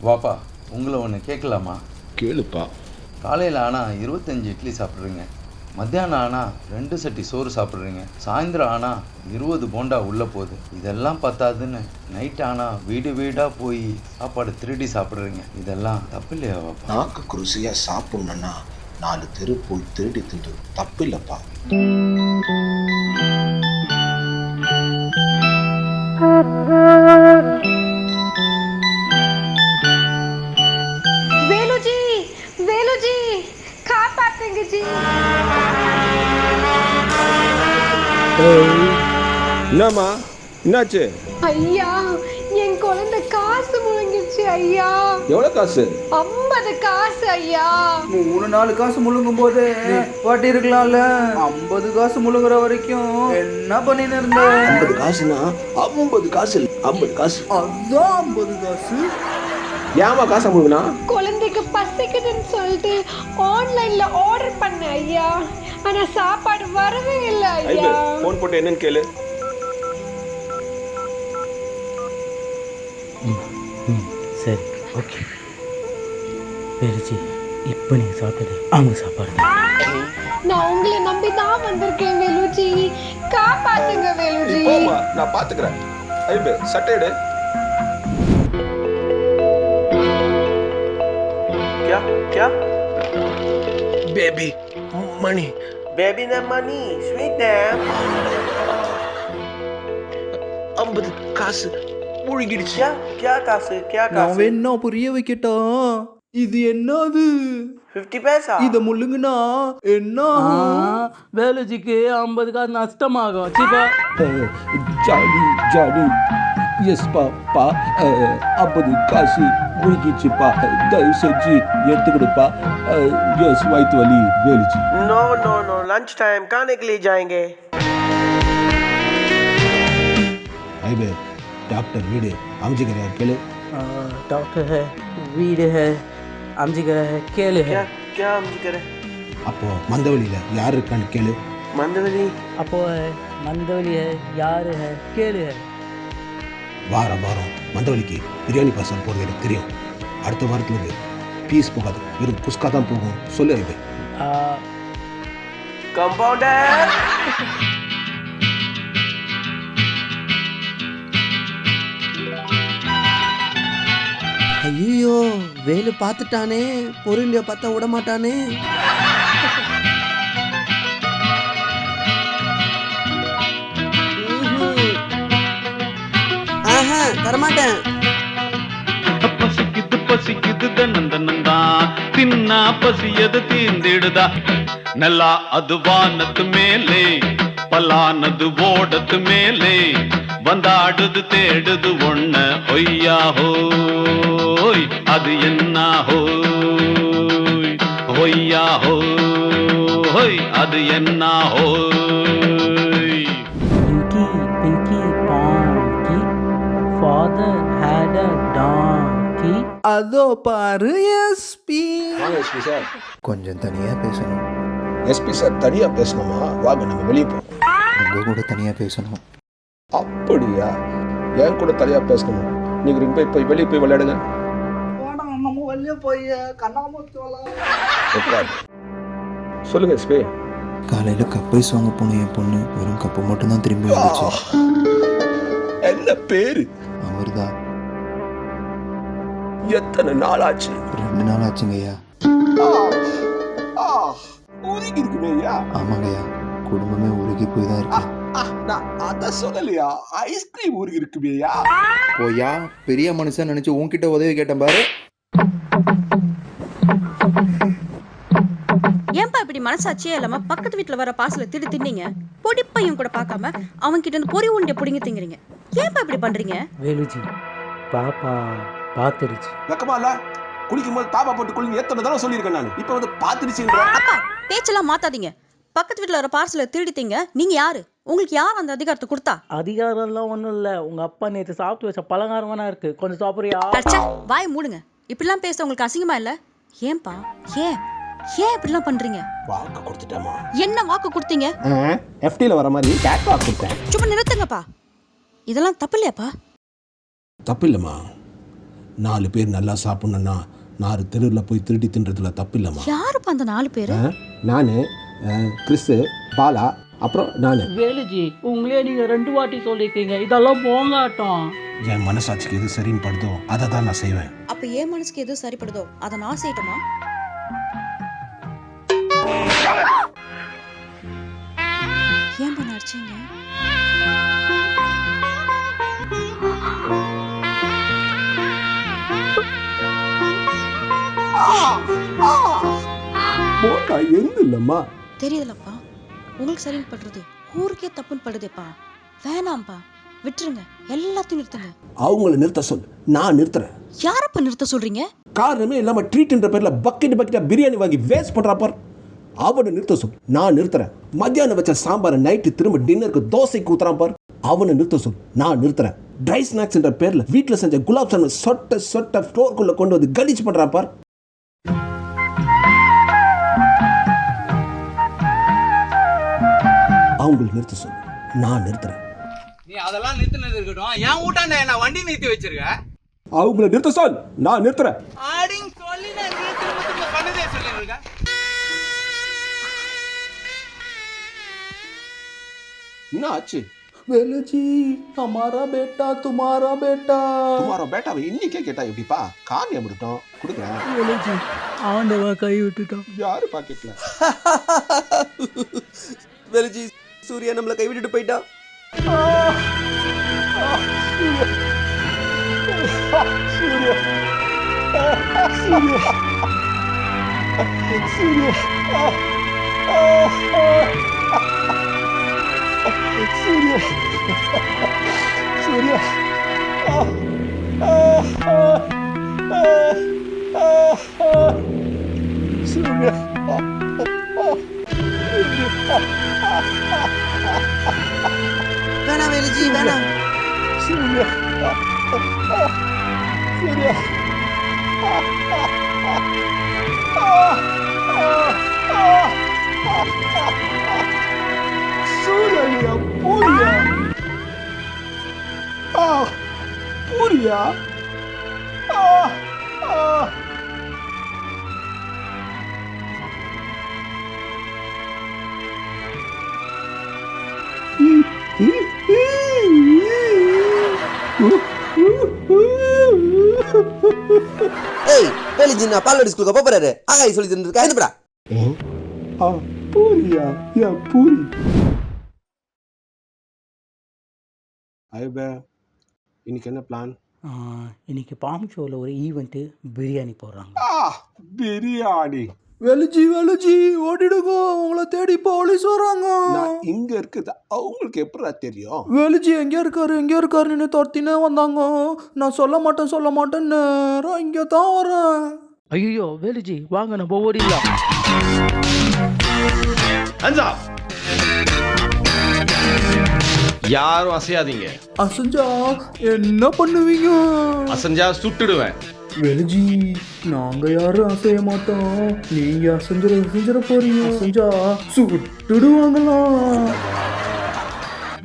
வாப்பா, உங்களை ஒன்று கேட்கலாமா? கேளுப்பா. காலையில் ஆனால் 25 இட்லி சாப்பிட்றீங்க, மத்தியானம் ஆனால் 2 சட்டி சோறு சாப்பிட்றீங்க, சாயந்தரம் ஆனால் 20 போண்டா உள்ளே போகுது. இதெல்லாம் பத்தாதுன்னு நைட் ஆனால் வீடு வீடாக போய் சாப்பாடு திருடி சாப்பிட்றீங்க. இதெல்லாம் தப்பு இல்லையா வாப்பா? நாக்கு ருசியாக சாப்பிட்ணுன்னா 4 தெரு போய் திருடி திண்டு தப்பு இல்லைப்பா. வேலுஜி, வேலுஜி, காப்பாத்துங்க ஜி. என்னம்மா, என்னாச்சு? ஐயா, என் குழந்தை காசு முழுங்கிருச்சு ஐயா. எவ்வளோ காசு? 50 காசு ஐயா. 3-4 காசு முழுங்கும் போது பாட்டி இருக்கலாம்ல. 50 காசு முழுங்குற வரைக்கும் என்ன பண்ணின்னு இருந்த? 50 காசுனா 50 காசு 50 காசு. அதான் 50 காசு. ஏமா காசை முழுகுனா? குழந்தைக்கு பசிக்குதுன்னு சொல்லிட்டு ஆன்லைன்ல ஆர்டர் பண்ண ஐயா. ஆனா சாப்பாடு வரவே இல்லை ஐயா. ஃபோன் போட்டு என்னன்னு கேளு. சரி, ஓகே. வேலுஜி, இப்போ நீங்கள் சாப்பிட்டது அவங்க சாப்பாடு தான். நான் உங்களை நம்பி தான் வந்திருக்கேன் வேலுஜி. காப்பாத்துங்க வேலுஜி. போமா, நான் பார்த்துக்கிறேன். ஐபே, சட்டை எடு. क्या क्या பேபி மணி. बेबी ने मनी स्वीट ने 50 காசு முழுகிடுச்சு. क्या क्या कासे क्या நான் कासे வேணா புரிய வைக்கட்டா? இது என்னது? 50 पैसा இத முள்ளுங்கனா என்ன ஆகும்? வேலுஜிக்கு 50 காசு நஷ்டமாகும். சிப்பா ஜாலி ஜாலி. எஸ் பா 50 காசு முழுகிடுச்சுப்பா. தயவு செஞ்சு எடுத்துக்கிடுப்பா. எஸ் வயிற்று வலி வேலுச்சு. No no no lunch time खाने के लिए जाएंगे. ஐபே, டாக்டர் வீடு அமைச்சிக்கிறார் கேளு. டாக்டர் है, வீடு है, அம்ஜிகர் है, கேளு है. क्या क्या हम करे அப்போ மந்தவழியில் யார் இருக்கான்னு கேளு. मंदवली அப்போ है, மந்தவலி है, யாரு है, கேளு है. வாரம் மந்தவழிக்கு பிரியாணி பார்சல் போகிறது எனக்கு தெரியும். அடுத்த வாரத்துலேருந்து பீஸ் போகாது, வெறும் குஸ்கா தான் போகும். சொல்லு ஐபே. कंपाउंडर ஐயோ, வேலு பார்த்துட்டானே. பொருளிய பார்த்தா விட மாட்டானே. ஆஹா, தரமாட்டேன். பசிக்குது பசிக்குது தன்னந்தனந்தா தின்னா பசியது தீர்ந்திடுதா நல்லா அது வானத்து மேலே பலானது ஓடத்து மேலே வந்தாடுது தேடுது ஒண்ண ஒய்யா ஹோய் அது என்ன ஹோய் ஒய்யா ஹோய் அது என்ன ஹோய். Pinky Ponky, father had a donkey. அதோ பாரு எஸ்பி. வாங்க எஸ்பி சார். கொஞ்சம் தனியா பேசணும். எஸ்பி சார் தனியாக பேசணுமா? வாங்க நம்ம வெளியே போவோம். உங்க கூட தனியா பேசணும். அப்படியா? என் கூட தனியாக பேசணும். நீங்கள் 2 பேர் போய் வெளியே போய் விளையாடுங்க. நம்ம வெளியே போய் கண்ணாமூச்சி உட்காரு. சொல்லுங்க எஸ்பி. காலையில் கப்பைஸ் வாங்க போன என் பொண்ணு வெறும் கப்பு மட்டும்தான் திரும்பி வந்துச்சு. என்ன பேரு? அமிர்தா. எத்தனை நாள் ஆச்சு? 2 நாள் ஆச்சுங்கய்யா. உருகி இருக்குமேயா? ஆமாங்கய்யா, குடும்பமே உருகி போய் தான் இருக்கு. நான் அத சொல்லலையா, ஐஸ்கிரீம் உருகி இருக்குமேயா? போயா, பெரிய மனுஷன் நினைச்சு உன்கிட்ட உதவி கேட்டேன் பாரு. ஏன்பா இப்படி மனசாட்சியே இல்லாம பக்கத்து வீட்டுல வர பார்சல திடு தின்னீங்க? பொடிப்பையும் கூட பார்க்காம அவங்க கிட்ட இருந்து பொறி உண்டிய புடிங்க திங்கிறீங்க. ஏன்பா இப்படி பண்றீங்க? வேலுஜி, பாப்பா பாத்துருச்சு. வெக்கமா இல்ல? குளிக்கும் போது தாபா போட்டு குளிங்க எத்தனை தடவை சொல்லியிருக்கேன் நான். இப்ப வந்து பாத்துருச்சுன்ற. அப்பா, பேச்செல்லாம் மாத்தாதீங்க. பக்கத்து வீட்டுல வர பார்சல திருடித்தீங்க. நீங்க யாரு? உங்களுக்கு யார் அந்த அதிகாரத்தை கொடுத்தா? அதிகாரம்லாம் ஒன்றும் இல்லை. உங்க அப்பா நேற்று சாப்பிட்டு வச்ச பலகாரமானா இருக்கு, கொஞ்சம் சாப்பிட்றியா? வாய் மூடுங்க. இப்படிலாம் பேச உங்களுக்கு அசிங்கமா இல்ல? ஏன்பா, ஏன் இப்படிலாம் பண்றீங்க? வாக்கு கொடுத்துட்டேமா. என்ன வாக்கு கொடுத்தீங்க? எஃப்டில வர மாதிரி கேட் வாக்கு கொடுத்தேன். சும்மா நிறுத்துங்கப்பா. இதெல்லாம் தப்பு இல்லையாப்பா? தப்பு இல்லைம்மா. 4 பேர் நல்லா சாப்பிட்ணுன்னா 4 தெருவில் போய் திருடி தின்றதுல தப்பு இல்லைம்மா. யாருப்பா அந்த 4 பேரு? நான், கிறிஸு, பாலா, அப்புறம் நான். வேலுஜி உங்களே நீங்க 2 வாட்டி சொல்லிருக்கீங்க, இதெல்லாம் போங்காட்டம். என் மனசாட்சிக்கு எது சரின்னு படுதோ அதை தான் நான் செய்வேன். அப்ப என் மனசுக்கு எது சரிப்படுதோ அதை நான் செய்யட்டுமா? ஏன் பண்ண அடிச்சீங்க? போட்டா எந்த இல்லம்மா. தெரியுதுலப்பா, உங்களுக்கு சரின்னு படுறது ஊருக்கே தப்புன்னு படுதேப்பா. வேணாம்ப்பா, விட்டுருங்க, எல்லாத்தையும் நிறுத்துங்க. அவங்கள நிறுத்த சொல், நான் நிறுத்துறேன். யாரப்ப நிறுத்த சொல்றீங்க? காரணமே இல்லாம ட்ரீட்ன்ற பேர்ல பக்கெட்டா பிரியாணி வாங்கி வேஸ்ட் பண்றா பார், அவனை நிறுத்த சொல், நான் நிறுத்துறேன். மத்தியானம் வச்ச சாம்பாரை நைட்டு திரும்ப டின்னருக்கு தோசைக்கு ஊத்துறான் பார், அவனை நிறுத்த சொல், நான் நிறுத்துறேன். ட்ரை ஸ்நாக்ஸ்ன்ற பேர்ல வீட்டுல செஞ்ச குலாப் ஜாமுன் சொட்ட ஃப்ளோர்க்குள்ள கொண்டு வந்து கலீஜ் பண்றான் பார், அவங்களை நிறுத்த சொல், நான் நிறுத்துறேன். நீ அதெல்லாம் நிறுத்தினது இருக்கட்டும், என் ஊட்டாண்ட என்ன வண்டி நிறுத்தி வச்சிருக்க? அவங்களை நிறுத்த சொல், நான் நிறுத்துறேன். ஆடிங் சொல்லி நான் திரும்ப பண்ணதே சொல்லிருக்க. என்ன ஆச்சு? வேலுஜி, हमारा बेटा तुम्हारा बेटा. तुम्हारा बेटा இன்னைக்கே கேட்டா எப்படிப்பா? காமியா முடிட்டோம் கொடுக்குறேன். வேலுஜி ஆண்டவா கை விட்டுட்டோம். யாரு பாக்கெட்ல? வேலுஜி, சூர்யா நம்மளை கைவிட்டுட்டு போயிட்டான். வேணாம் வேலுஜி, வேணாம். பூரியா? ஏய் வேலுஜி, நான் பால்வாடி ஸ்கூலுக்கு போறாரு. ஆகாய் சொல்லி தந்துருக்கா, என்னடா? பூரியா? யா பூரி. ஐபே, இன்னைக்கு என்ன பிளான்? இன்னைக்கு பாம் ஷோவில் ஒரு ஈவெண்ட்டு, பிரியாணி போடுறாங்க. பிரியாணி? வேலுஜி ஓடிடுங்க, உங்களை தேடி போலீஸ் வராங்க. நான் இங்க இருக்குது, அவங்களுக்கு எப்படா தெரியும்? வேலுஜி எங்க இருக்காருன்னு துரத்தினே வந்தாங்க. நான் சொல்ல மாட்டேன் நேரம் இங்க தான் வரேன். ஐயோ வேலுஜி வாங்க நம்ம ஓடிடலாம். அஞ்சா யாரும் அசையாதீங்க. அசஞ்சா என்ன பண்ணுவீங்க? அசஞ்சா சுட்டுடுவேன். வேலுஜி, நாங்க யாரும் அசைய மாட்டோம். நீங்க அசைஞ்சிட போறீங்க. அசஞ்சா சுட்டுடுவாங்களா?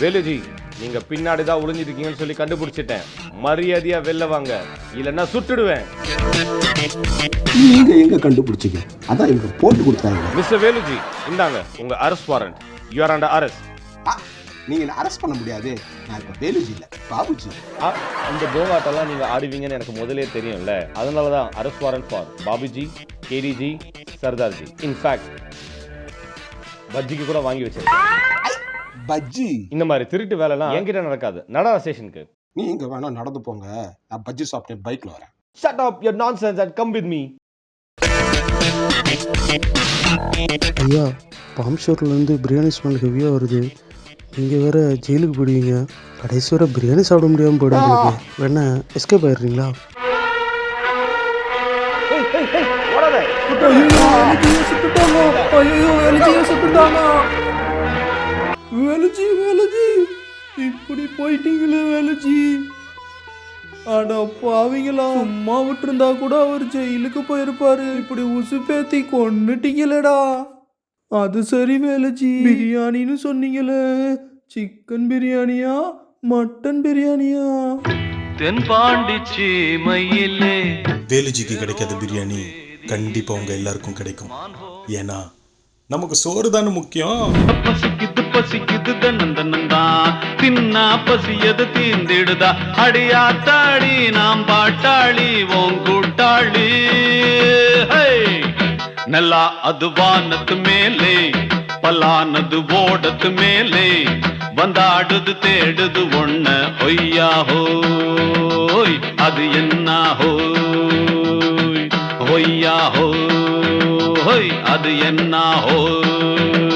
வேலுஜி, நீங்க பின்னாடி தான் ஒளிஞ்சிருக்கீங்கன்னு சொல்லி கண்டுபிடிச்சிட்டேன். மரியாதையா வெளில வாங்க, இல்லைன்னா சுட்டுடுவேன். நீங்க எங்க கண்டுபிடிச்சீங்க? அதான் இவங்க போட்டு கொடுத்தாங்க. மிஸ்டர் வேலுஜி, இந்தாங்க உங்க arrest warrant. You are under arrest. நீங்க என்ன அரெஸ்ட் பண்ண முடியாது. நான் இப்ப வேலுஜி இல்ல, பாபுஜி. இந்த போகாட்டெல்லாம் நீங்க ஆடுவீங்கன்னு எனக்கு முதலே தெரியும்ல. அதனாலதான் அரெஸ்ட் வாரண்ட் ஃபார் பாபுஜி, கேடிஜி, சர்தார்ஜி. இன்ஃபேக்ட் பஜ்ஜிக்கு கூட வாங்கி வச்சிருக்கேன். பஜ்ஜி? இந்த மாதிரி திருட்டு வேலைலாம் என்கிட்ட நடக்காது. நடா ஸ்டேஷனுக்கு. நீங்க வேணா நடந்து போங்க, நான் பஜ்ஜி சாப்பிட்டு பைக்ல வரேன். Shut up your nonsense and come with me. ஐயா, பாம் ஷோர்லேருந்து பிரியாணி ஸ்மெல் ஹெவியாக வருது. நீங்கள் வேறு ஜெயிலுக்கு போயிடுவீங்க. கடைசி வரை பிரியாணி சாப்பிட முடியாமல் போயிடும் உங்களுக்கு. வேணா எஸ்கேப் ஆயிடுறீங்களா? வேலுஜி, இப்படி போயிட்டீங்களே வேலுஜி. அட பாவீங்களா, சும்மா விட்டுருந்தா கூட அவர் ஜெயிலுக்கு போயிருப்பாரு. இப்படி உசுப்பேத்தி கொன்னுட்டீங்களேடா. அது சரி வேலுஜி, பிரியாணின்னு சொன்னீங்களே, சிக்கன் பிரியாணியா மட்டன் பிரியாணியா? தென்பாண்டி சீமையிலே. வேலுஜிக்கு கிடைக்காத பிரியாணி கண்டிப்பா உங்க எல்லாருக்கும் கிடைக்கும். ஏன்னா நமக்கு சோறு தானே முக்கியம். பசிக்குது பசிக்குது தன்னந்தனந்தா தின்னா பசியது தீந்திடுதா. அடியாத்தாடி நாம் பாட்டாளி ஓங்கூட்டாளி. நல்லா அது வானத்து மேலே பலானது ஓடத்து மேலே வந்தாடுது தேடுது ஒண்ண ஒய்யா ஹோய் அது என்ன ஹோய் ஒய்யா ஹோய் அது என்ன ஹோய்.